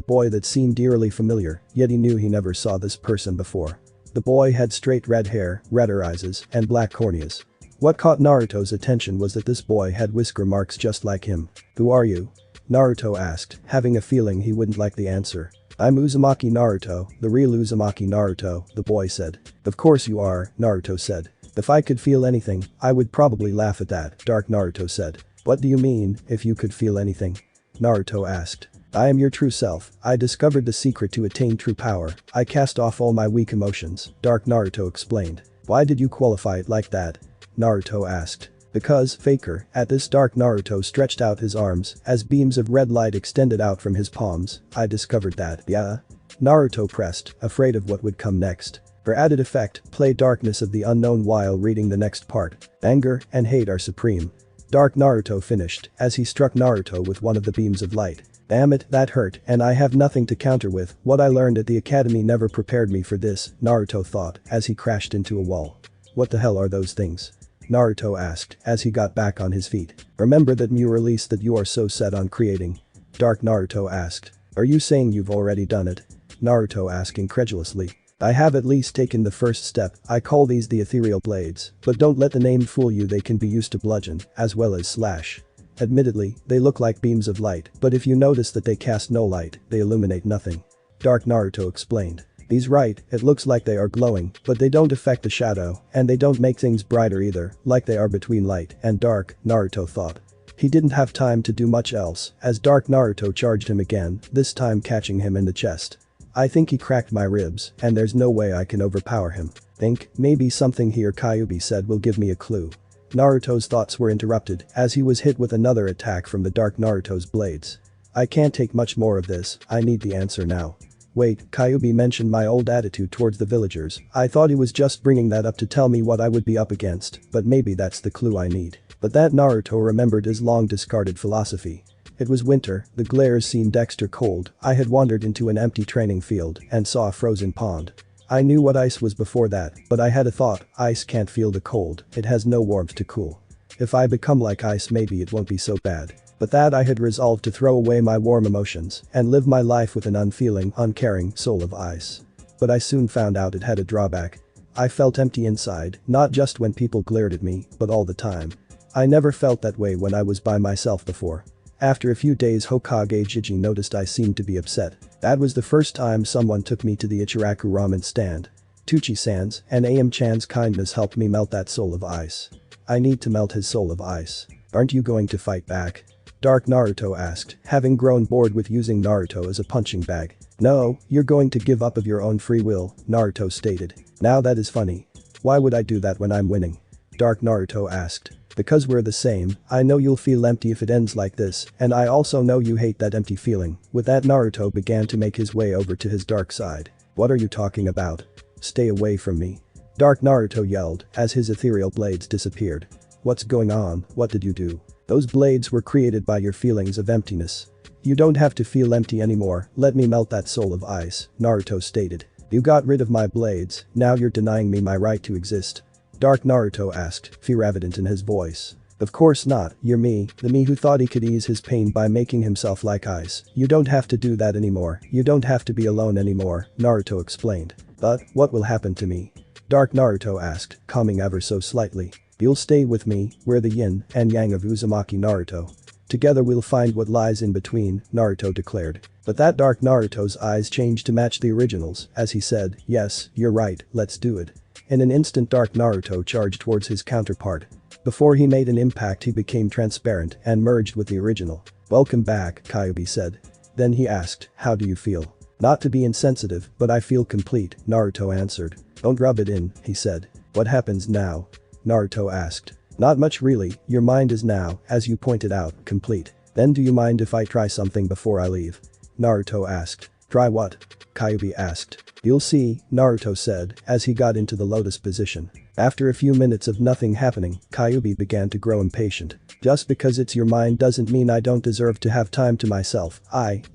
boy that seemed eerily familiar, yet he knew he never saw this person before. The boy had straight red hair, redder eyes, and black corneas. What caught Naruto's attention was that this boy had whisker marks just like him. "Who are you?" Naruto asked, having a feeling he wouldn't like the answer. "I'm Uzumaki Naruto, the real Uzumaki Naruto," the boy said. "Of course you are," Naruto said. "If I could feel anything, I would probably laugh at that," Dark Naruto said. "What do you mean, if you could feel anything?" Naruto asked. "I am your true self. I discovered the secret to attain true power. I cast off all my weak emotions," Dark Naruto explained. "Why did you qualify it like that?" Naruto asked. "Because, Faker." At this, Dark Naruto stretched out his arms as beams of red light extended out from his palms. "I discovered that, yeah?" Naruto pressed, afraid of what would come next. For added effect, play Darkness of the Unknown while reading the next part. Anger and hate are supreme. Dark Naruto finished as he struck Naruto with one of the beams of light. "Damn it, that hurt, and I have nothing to counter with. What I learned at the academy never prepared me for this," Naruto thought as he crashed into a wall. "What the hell are those things?" Naruto asked as he got back on his feet. "Remember that new release that you are so set on creating?" Dark Naruto asked. "Are you saying you've already done it?" Naruto asked incredulously. "I have at least taken the first step. I call these the ethereal blades, but don't let the name fool you. They can be used to bludgeon, as well as slash. Admittedly, they look like beams of light, but if you notice that they cast no light, they illuminate nothing." Dark Naruto explained. "He's right, it looks like they are glowing, but they don't affect the shadow, and they don't make things brighter either, like they are between light and dark," Naruto thought. He didn't have time to do much else, as Dark Naruto charged him again, this time catching him in the chest. "I think he cracked my ribs, and there's no way I can overpower him. Think, maybe something here Kyuubi said will give me a clue." Naruto's thoughts were interrupted as he was hit with another attack from the Dark Naruto's blades. "I can't take much more of this, I need the answer now." "Wait, Kyuubi mentioned my old attitude towards the villagers. I thought he was just bringing that up to tell me what I would be up against, but maybe that's the clue I need." But that Naruto remembered his long discarded philosophy. It was winter, the glares seemed extra cold. I had wandered into an empty training field and saw a frozen pond. I knew what ice was before that, but I had a thought, ice can't feel the cold, it has no warmth to cool. If I become like ice maybe it won't be so bad. But that I had resolved to throw away my warm emotions and live my life with an unfeeling, uncaring soul of ice. But I soon found out it had a drawback. I felt empty inside, not just when people glared at me, but all the time. I never felt that way when I was by myself before. After a few days Hokage Jiji noticed I seemed to be upset. That was the first time someone took me to the Ichiraku ramen stand. Tuchi-san's and Am-chan's kindness helped me melt that soul of ice. I need to melt his soul of ice. Aren't you going to fight back? Dark Naruto asked, having grown bored with using Naruto as a punching bag. "No, you're going to give up of your own free will," Naruto stated. "Now that is funny. Why would I do that when I'm winning?" Dark Naruto asked. "Because we're the same, I know you'll feel empty if it ends like this, and I also know you hate that empty feeling." With that Naruto began to make his way over to his dark side. "What are you talking about? Stay away from me." Dark Naruto yelled as his ethereal blades disappeared. "What's going on? What did you do?" "Those blades were created by your feelings of emptiness. You don't have to feel empty anymore, let me melt that soul of ice," Naruto stated. "You got rid of my blades, now you're denying me my right to exist." Dark Naruto asked, fear evident in his voice. "Of course not, you're me, the me who thought he could ease his pain by making himself like ice. You don't have to do that anymore, you don't have to be alone anymore," Naruto explained. "But, what will happen to me?" Dark Naruto asked, calming ever so slightly. "You'll stay with me, we're the yin and yang of Uzumaki Naruto. Together we'll find what lies in between," Naruto declared. But that Dark Naruto's eyes changed to match the originals as he said, "Yes, you're right, let's do it." In an instant Dark Naruto charged towards his counterpart. Before he made an impact he became transparent and merged with the original. "Welcome back," Kyuubi said. Then he asked, "How do you feel?" "Not to be insensitive, but I feel complete," Naruto answered. "Don't rub it in," he said. "What happens now?" Naruto asked. "Not much really, your mind is now, as you pointed out, complete. Then do you mind if I try something before I leave?" Naruto asked. "Try what?" Kyuubi asked. "You'll see," Naruto said as he got into the lotus position. After a few minutes of nothing happening, Kyuubi began to grow impatient. "Just because it's your mind doesn't mean I don't deserve to have time to myself,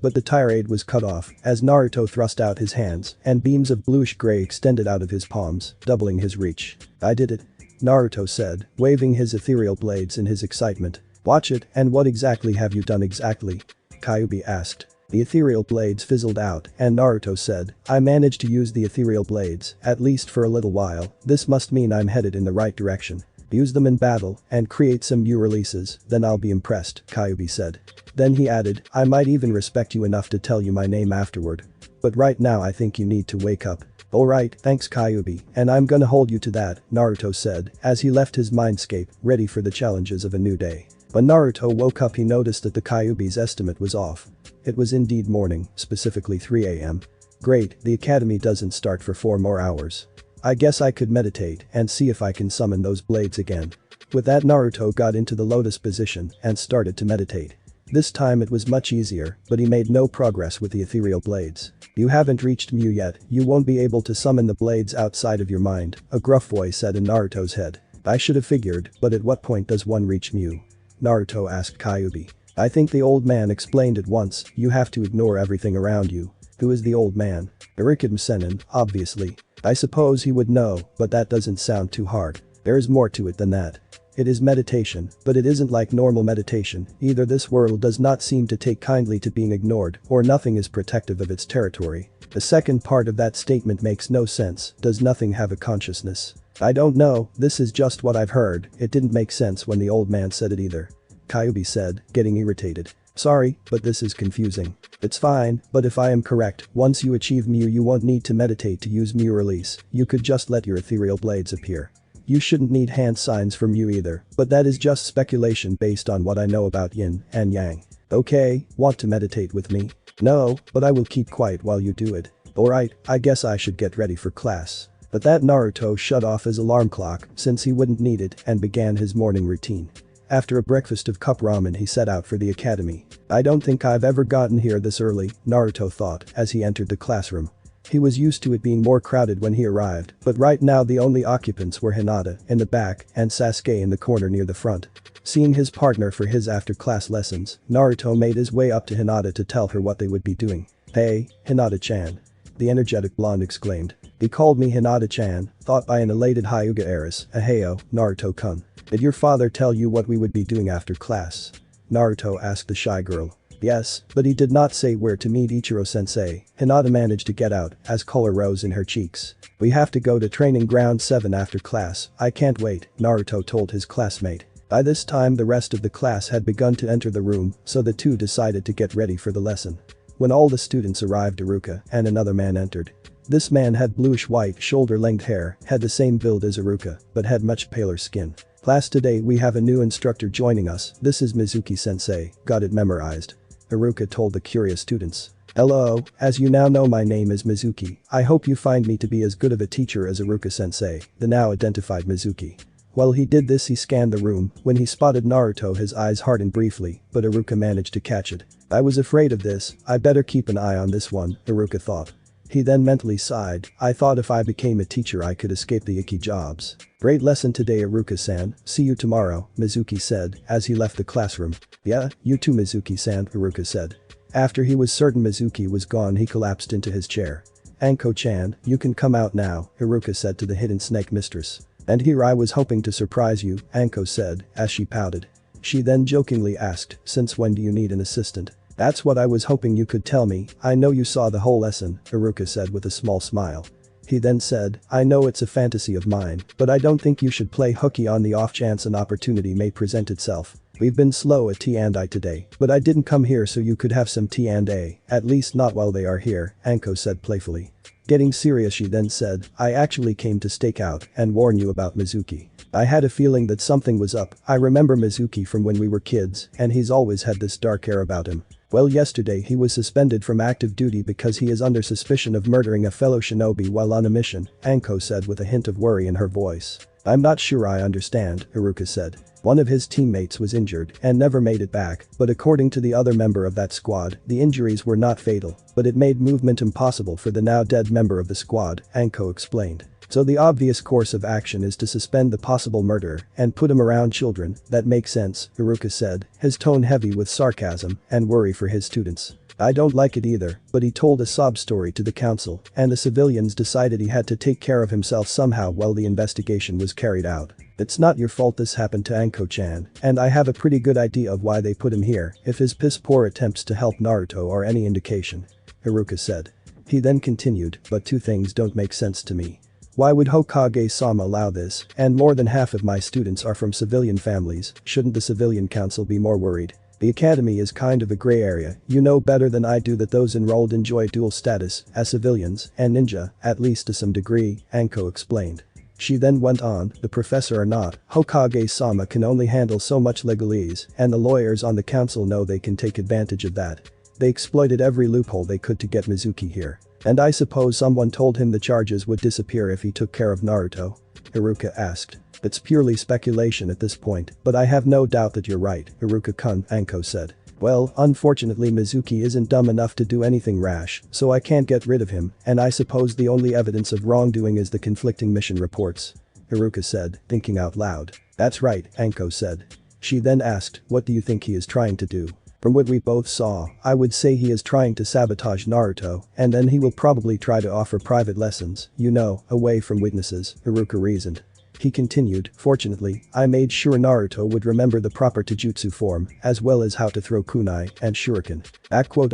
but the tirade was cut off as Naruto thrust out his hands and beams of bluish gray extended out of his palms, doubling his reach. "I did it," Naruto said, waving his ethereal blades in his excitement. Watch it, and what exactly have you done exactly? Kyuubi asked. The ethereal blades fizzled out, and Naruto said, I managed to use the ethereal blades, at least for a little while, this must mean I'm headed in the right direction. Use them in battle, and create some new releases, then I'll be impressed, Kyuubi said. Then he added, I might even respect you enough to tell you my name afterward. But right now I think you need to wake up. Alright, thanks Kyuubi, and I'm gonna hold you to that, Naruto said, as he left his mindscape, ready for the challenges of a new day. When Naruto woke up he noticed that the Kyuubi's estimate was off. It was indeed morning, specifically 3 AM. Great, the academy doesn't start for 4 more hours. I guess I could meditate and see if I can summon those blades again. With that Naruto got into the lotus position and started to meditate. This time it was much easier, but he made no progress with the ethereal blades. You haven't reached Mu yet, you won't be able to summon the blades outside of your mind, a gruff voice said in Naruto's head. I should have figured, but at what point does one reach Mu? Naruto asked Kyuubi. I think the old man explained it once, you have to ignore everything around you. Who is the old man? Irikidam Sennin, obviously. I suppose he would know, but that doesn't sound too hard. There is more to it than that. It is meditation, but it isn't like normal meditation, either this world does not seem to take kindly to being ignored, or nothing is protective of its territory. The second part of that statement makes no sense, does nothing have a consciousness? I don't know, this is just what I've heard, it didn't make sense when the old man said it either. Kyuubi said, getting irritated. Sorry, but this is confusing. It's fine, but if I am correct, once you achieve Mu you won't need to meditate to use Mu release, you could just let your ethereal blades appear. You shouldn't need hand signs from Mu either, but that is just speculation based on what I know about yin and yang. Okay, want to meditate with me? No, but I will keep quiet while you do it. Alright, I guess I should get ready for class. But that Naruto shut off his alarm clock since he wouldn't need it and began his morning routine. After a breakfast of cup ramen he set out for the academy. I don't think I've ever gotten here this early, Naruto thought as he entered the classroom. He was used to it being more crowded when he arrived, but right now the only occupants were Hinata in the back and Sasuke in the corner near the front. Seeing his partner for his after-class lessons, Naruto made his way up to Hinata to tell her what they would be doing. Hey, Hinata-chan. The energetic blonde exclaimed. He called me Hinata-chan, thought by an elated Hyuga heiress, Aheo, Naruto-kun. Did your father tell you what we would be doing after class? Naruto asked the shy girl. Yes, but he did not say where to meet Ichiro-sensei, Hinata managed to get out as color rose in her cheeks. We have to go to training ground 7 after class, I can't wait, Naruto told his classmate. By this time the rest of the class had begun to enter the room, so the two decided to get ready for the lesson. When all the students arrived Iruka and another man entered. This man had bluish-white shoulder-length hair, had the same build as Iruka, but had much paler skin. Class, today we have a new instructor joining us, this is Mizuki-sensei, got it memorized. Iruka told the curious students. Hello, as you now know my name is Mizuki, I hope you find me to be as good of a teacher as Iruka-sensei, the now identified Mizuki. While he did this he scanned the room, when he spotted Naruto his eyes hardened briefly, but Iruka managed to catch it. I was afraid of this, I better keep an eye on this one, Iruka thought. He then mentally sighed, I thought if I became a teacher I could escape the icky jobs. Great lesson today Iruka-san, see you tomorrow, Mizuki said as he left the classroom. Yeah, you too Mizuki-san, Iruka said. After he was certain Mizuki was gone he collapsed into his chair. Anko-chan, you can come out now, Iruka said to the hidden snake mistress. And here I was hoping to surprise you, Anko said as she pouted. She then jokingly asked, since when do you need an assistant? That's what I was hoping you could tell me, I know you saw the whole lesson, Iruka said with a small smile. He then said, I know it's a fantasy of mine, but I don't think you should play hooky on the off chance an opportunity may present itself. We've been slow at T&I today, but I didn't come here so you could have some T&A, at least not while they are here, Anko said playfully. Getting serious she then said, I actually came to stake out and warn you about Mizuki. I had a feeling that something was up, I remember Mizuki from when we were kids, and he's always had this dark air about him. Well, yesterday he was suspended from active duty because he is under suspicion of murdering a fellow shinobi while on a mission, Anko said with a hint of worry in her voice. I'm not sure I understand, Iruka said. One of his teammates was injured and never made it back, but according to the other member of that squad, the injuries were not fatal, but it made movement impossible for the now dead member of the squad, Anko explained. So the obvious course of action is to suspend the possible murderer and put him around children, that makes sense, Iruka said, his tone heavy with sarcasm and worry for his students. I don't like it either, but he told a sob story to the council, and the civilians decided he had to take care of himself somehow while the investigation was carried out. It's not your fault this happened to Anko-chan, and I have a pretty good idea of why they put him here if his piss-poor attempts to help Naruto are any indication. Haruka said. He then continued, but two things don't make sense to me. Why would Hokage-sama allow this, and more than half of my students are from civilian families, shouldn't the civilian council be more worried? The academy is kind of a gray area, you know better than I do that those enrolled enjoy dual status, as civilians, and ninja, at least to some degree, Anko explained. She then went on, the professor or not, Hokage-sama can only handle so much legalese, and the lawyers on the council know they can take advantage of that. They exploited every loophole they could to get Mizuki here. And I suppose someone told him the charges would disappear if he took care of Naruto? Haruka asked. It's purely speculation at this point, but I have no doubt that you're right, Haruka-kun, Anko said. Well, unfortunately Mizuki isn't dumb enough to do anything rash, so I can't get rid of him, and I suppose the only evidence of wrongdoing is the conflicting mission reports. Haruka said, thinking out loud. That's right, Anko said. She then asked, what do you think he is trying to do? From what we both saw, I would say he is trying to sabotage Naruto, and then he will probably try to offer private lessons, you know, away from witnesses, Haruka reasoned. He continued, fortunately, I made sure Naruto would remember the proper taijutsu form, as well as how to throw kunai and shuriken.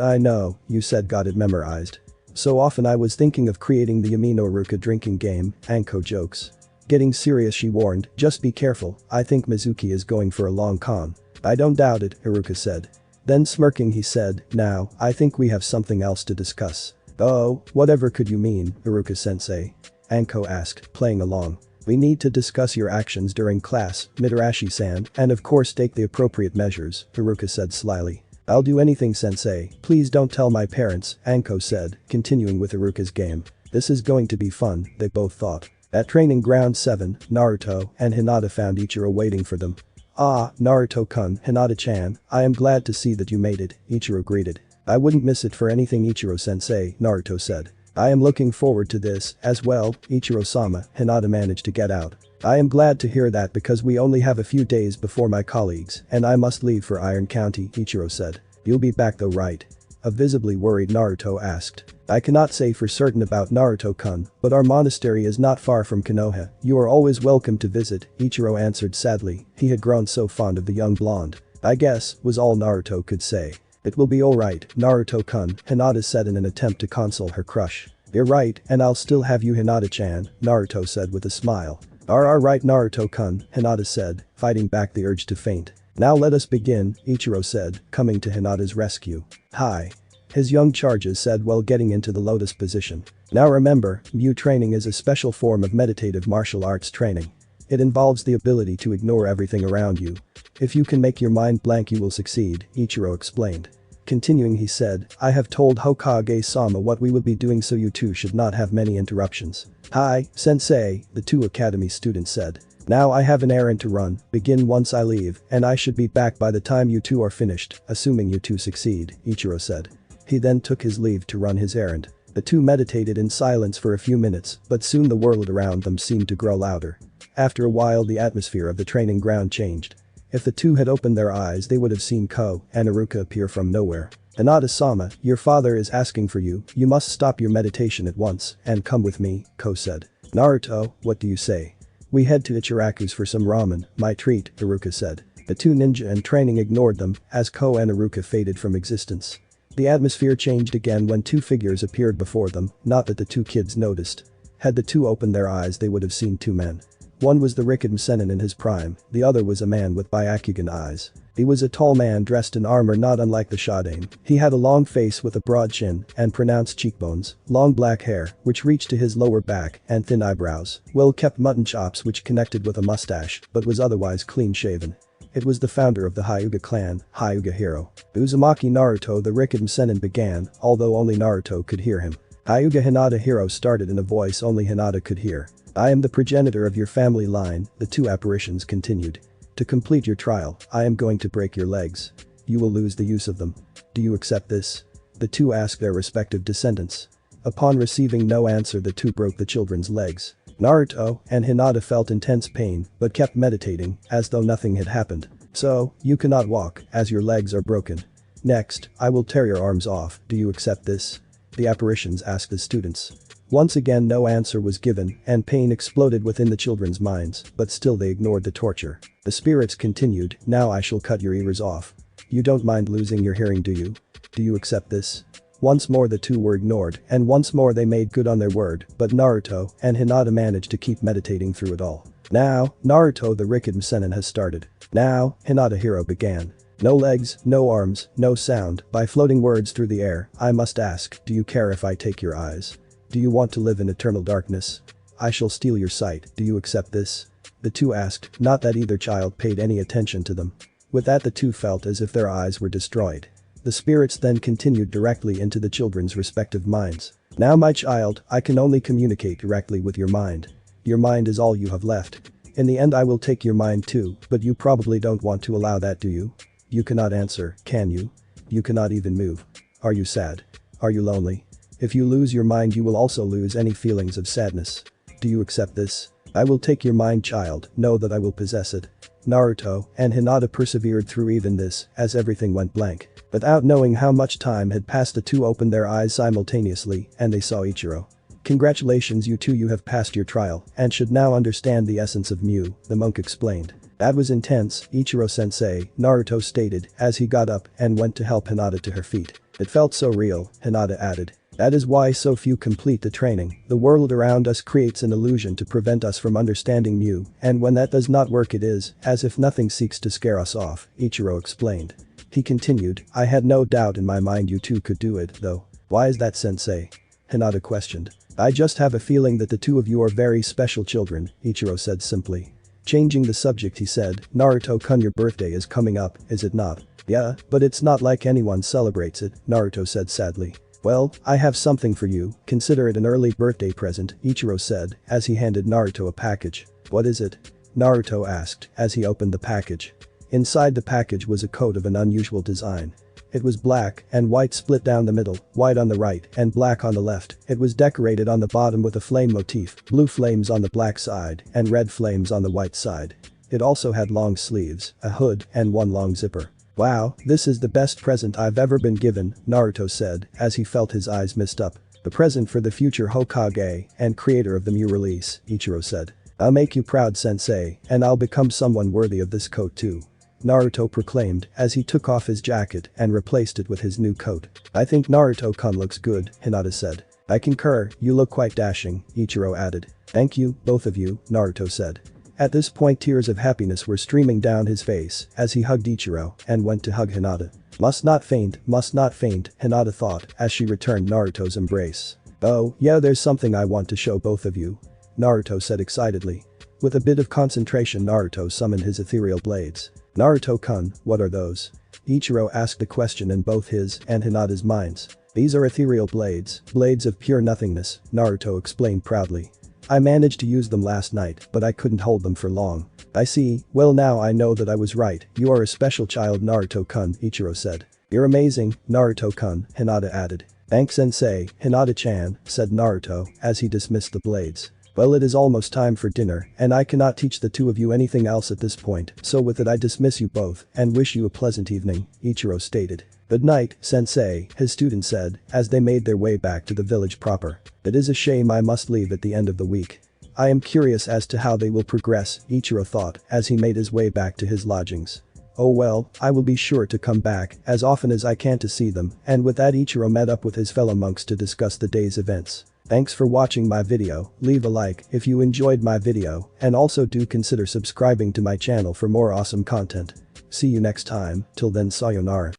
I know, you said got it memorized. So often I was thinking of creating the Yamino Haruka drinking game, Anko jokes. Getting serious she warned, just be careful, I think Mizuki is going for a long con. I don't doubt it, Haruka said. Then smirking he said, now, I think we have something else to discuss. Oh, whatever could you mean, Haruka-sensei? Anko asked, playing along. We need to discuss your actions during class, Mitarashi-san, and of course take the appropriate measures, Haruka said slyly. I'll do anything sensei, please don't tell my parents, Anko said, continuing with Haruka's game. This is going to be fun, they both thought. At training ground 7, Naruto and Hinata found Ichiro waiting for them. Ah, Naruto-kun, Hinata-chan, I am glad to see that you made it, Ichiro greeted. I wouldn't miss it for anything Ichiro-sensei, Naruto said. I am looking forward to this, as well, Ichiro-sama, Hinata managed to get out. I am glad to hear that because we only have a few days before my colleagues, and I must leave for Iron County, Ichiro said. You'll be back though, right? A visibly worried Naruto asked. I cannot say for certain about Naruto-kun, but our monastery is not far from Konoha. You are always welcome to visit, Ichiro answered sadly, he had grown so fond of the young blonde. I guess, was all Naruto could say. It will be alright, Naruto-kun, Hinata said in an attempt to console her crush. You're right, and I'll still have you Hinata-chan, Naruto said with a smile. Right Naruto-kun, Hinata said, fighting back the urge to faint. Now let us begin, Ichiro said, coming to Hinata's rescue. Hi. His young charges said while getting into the lotus position. Now remember, Mu training is a special form of meditative martial arts training. It involves the ability to ignore everything around you. If you can make your mind blank you will succeed, Ichiro explained. Continuing he said, I have told Hokage-sama what we will be doing so you two should not have many interruptions. Hi, sensei, the two academy students said. Now I have an errand to run, begin once I leave, and I should be back by the time you two are finished, assuming you two succeed, Ichiro said. He then took his leave to run his errand. The two meditated in silence for a few minutes, but soon the world around them seemed to grow louder. After a while the atmosphere of the training ground changed. If the two had opened their eyes they would have seen Ko and Haruka appear from nowhere. Hinata-sama, your father is asking for you, you must stop your meditation at once, and come with me, Ko said. Naruto, what do you say? We head to Ichiraku's for some ramen, my treat, Haruka said. The two ninja in training ignored them, as Ko and Haruka faded from existence. The atmosphere changed again when two figures appeared before them, not that the two kids noticed. Had the two opened their eyes they would have seen two men. One was the Rikiden Sennin in his prime, the other was a man with Byakugan eyes. He was a tall man dressed in armor not unlike the Shodaime. He had a long face with a broad chin and pronounced cheekbones, long black hair, which reached to his lower back, and thin eyebrows, well-kept mutton chops which connected with a mustache, but was otherwise clean-shaven. It was the founder of the Hyuga clan, Hyuga Hero. Uzumaki Naruto the Rikiden Sennin began, although only Naruto could hear him. Hyuga Hinata Hero started in a voice only Hinata could hear. I am the progenitor of your family line, the two apparitions continued. To complete your trial, I am going to break your legs. You will lose the use of them. Do you accept this? The two asked their respective descendants. Upon receiving no answer the two broke the children's legs. Naruto and Hinata felt intense pain but kept meditating as though nothing had happened. So, you cannot walk as your legs are broken. Next, I will tear your arms off, do you accept this? The apparitions asked the students. Once again no answer was given, and pain exploded within the children's minds, but still they ignored the torture. The spirits continued, now I shall cut your ears off. You don't mind losing your hearing, do you? Do you accept this? Once more the two were ignored, and once more they made good on their word, but Naruto and Hinata managed to keep meditating through it all. Now, Naruto the Rikiden Sennin has started. Now, Hinata Hero began. No legs, no arms, no sound, by floating words through the air, I must ask, do you care if I take your eyes? Do you want to live in eternal darkness? I shall steal your sight, do you accept this? The two asked, not that either child paid any attention to them. With that the two felt as if their eyes were destroyed. The spirits then continued directly into the children's respective minds. Now my child, I can only communicate directly with your mind. Your mind is all you have left. In the end I will take your mind too, but you probably don't want to allow that, do you? You cannot answer, can you? You cannot even move. Are you sad? Are you lonely? If you lose your mind you will also lose any feelings of sadness. Do you accept this? I will take your mind, child, know that I will possess it. Naruto and Hinata persevered through even this, as everything went blank. Without knowing how much time had passed the two opened their eyes simultaneously and they saw Ichiro. Congratulations you two, you have passed your trial and should now understand the essence of Mu, the monk explained. That was intense, Ichiro-sensei, Naruto stated as he got up and went to help Hinata to her feet. It felt so real, Hinata added. That is why so few complete the training. The world around us creates an illusion to prevent us from understanding Mu, and when that does not work it is as if nothing seeks to scare us off, Ichiro explained. He continued, I had no doubt in my mind you two could do it, though. Why is that, sensei? Hinata questioned. I just have a feeling that the two of you are very special children, Ichiro said simply. Changing the subject he said, Naruto-kun, your birthday is coming up, is it not? Yeah, but it's not like anyone celebrates it, Naruto said sadly. Well, I have something for you, consider it an early birthday present, Ichiro said as he handed Naruto a package. What is it? Naruto asked as he opened the package. Inside the package was a coat of an unusual design. It was black and white split down the middle, white on the right and black on the left. It was decorated on the bottom with a flame motif, blue flames on the black side and red flames on the white side. It also had long sleeves, a hood and one long zipper. Wow, this is the best present I've ever been given, Naruto said as he felt his eyes mist up. The present for the future Hokage and creator of the Mu release, Ichiro said. I'll make you proud, sensei, and I'll become someone worthy of this coat too. Naruto proclaimed as he took off his jacket and replaced it with his new coat. I think Naruto-kun looks good, Hinata said. I concur, you look quite dashing, Ichiro added. Thank you, both of you, Naruto said. At this point tears of happiness were streaming down his face as he hugged Ichiro and went to hug Hinata. Must not faint, Hinata thought as she returned Naruto's embrace. Oh, yeah, there's something I want to show both of you, Naruto said excitedly. With a bit of concentration Naruto summoned his ethereal blades. Naruto-kun, what are those? Ichiro asked the question in both his and Hinata's minds. These are ethereal blades, blades of pure nothingness, Naruto explained proudly. I managed to use them last night, but I couldn't hold them for long. I see, well now I know that I was right, you are a special child Naruto-kun, Ichiro said. You're amazing, Naruto-kun, Hinata added. Thanks sensei, Hinata-chan, said Naruto as he dismissed the blades. Well, it is almost time for dinner, and I cannot teach the two of you anything else at this point, so with it I dismiss you both and wish you a pleasant evening, Ichiro stated. Good night, sensei, his student said as they made their way back to the village proper. It is a shame I must leave at the end of the week. I am curious as to how they will progress, Ichiro thought as he made his way back to his lodgings. Oh well, I will be sure to come back as often as I can to see them, and with that Ichiro met up with his fellow monks to discuss the day's events. Thanks for watching my video, leave a like if you enjoyed my video and also do consider subscribing to my channel for more awesome content. See you next time, till then sayonara.